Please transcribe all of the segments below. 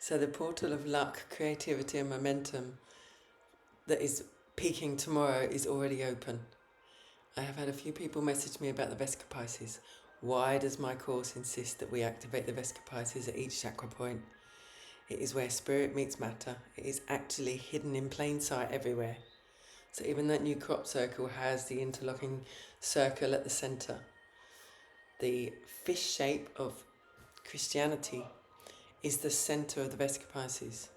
So the portal of luck, creativity and momentum that is peaking tomorrow is already open. I have had a few people message me about the Vesica Piscis. Why does my course insist that we activate the Vesica Piscis at each chakra point? It is where spirit meets matter. It is actually hidden in plain sight everywhere. So even that new crop circle has the interlocking circle at the centre. The fish shape of Christianity is the centre of the Vesica Piscis.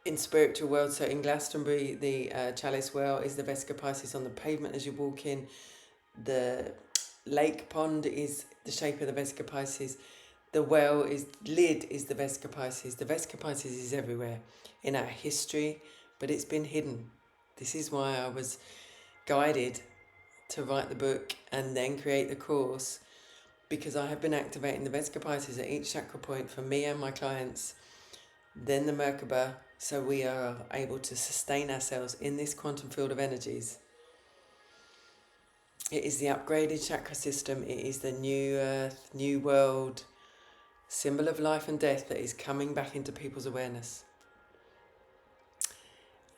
In spiritual world, so in Glastonbury, the chalice well is the Vesica Piscis on the pavement as you walk in. The lake pond is the shape of the Vesica Piscis. The lid is the Vesica Piscis. The Vesica Piscis is everywhere in our history, but it's been hidden. This is why I was guided to write the book and then create the course, because I have been activating the Vesica Piscis at each chakra point for me and my clients, then the Merkaba, so we are able to sustain ourselves in this quantum field of energies. It is the upgraded chakra system. It is the new earth, new world, symbol of life and death that is coming back into people's awareness.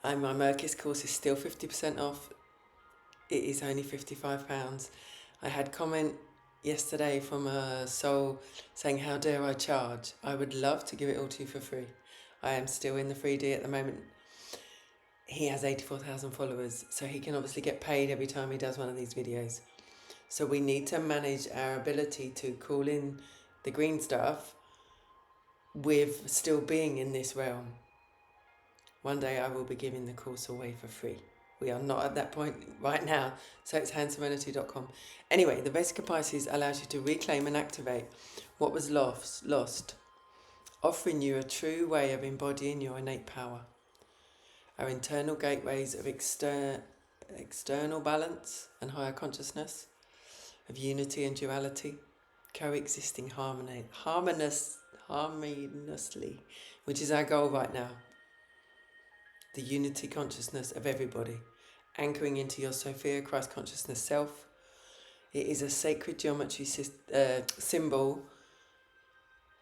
And my Merkis Course is still 50% off. It is only £55. I had comment yesterday from a soul saying, how dare I charge? I would love to give it all to you for free. I am still in the 3D at the moment. He has 84,000 followers, so he can obviously get paid every time he does one of these videos. So we need to manage our ability to call in the green stuff with still being in this realm. One day I will be giving the course away for free. We are not at that point right now, so it's handserenity.com. Anyway, the Vesica Piscis allows you to reclaim and activate what was lost, offering you a true way of embodying your innate power. Our internal gateways of external balance and higher consciousness, of unity and duality, coexisting harmoniously, which is our goal right now. The unity consciousness of everybody, anchoring into your Sophia Christ consciousness self. It is a sacred geometry symbol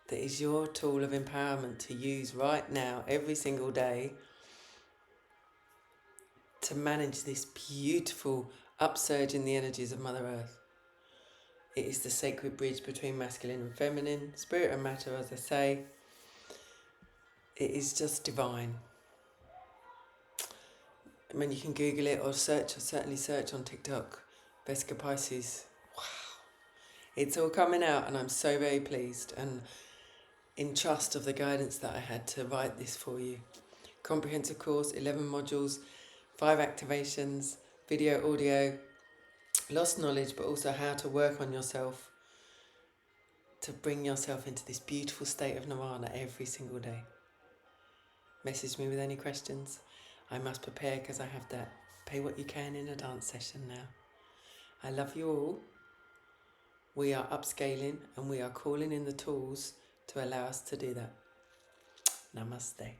that is your tool of empowerment to use right now, every single day, to manage this beautiful upsurge in the energies of Mother Earth. It is the sacred bridge between masculine and feminine, spirit and matter, as I say. It is just divine. I mean, you can Google it or certainly search on TikTok, Vesica Piscis. Wow. It's all coming out and I'm so very pleased and in trust of the guidance that I had to write this for you. Comprehensive course, 11 modules, 5 activations, video, audio, lost knowledge, but also how to work on yourself to bring yourself into this beautiful state of nirvana every single day. Message me with any questions. I must prepare because I have that pay what you can in a dance session now. I love you all. We are upscaling and we are calling in the tools to allow us to do that. Namaste.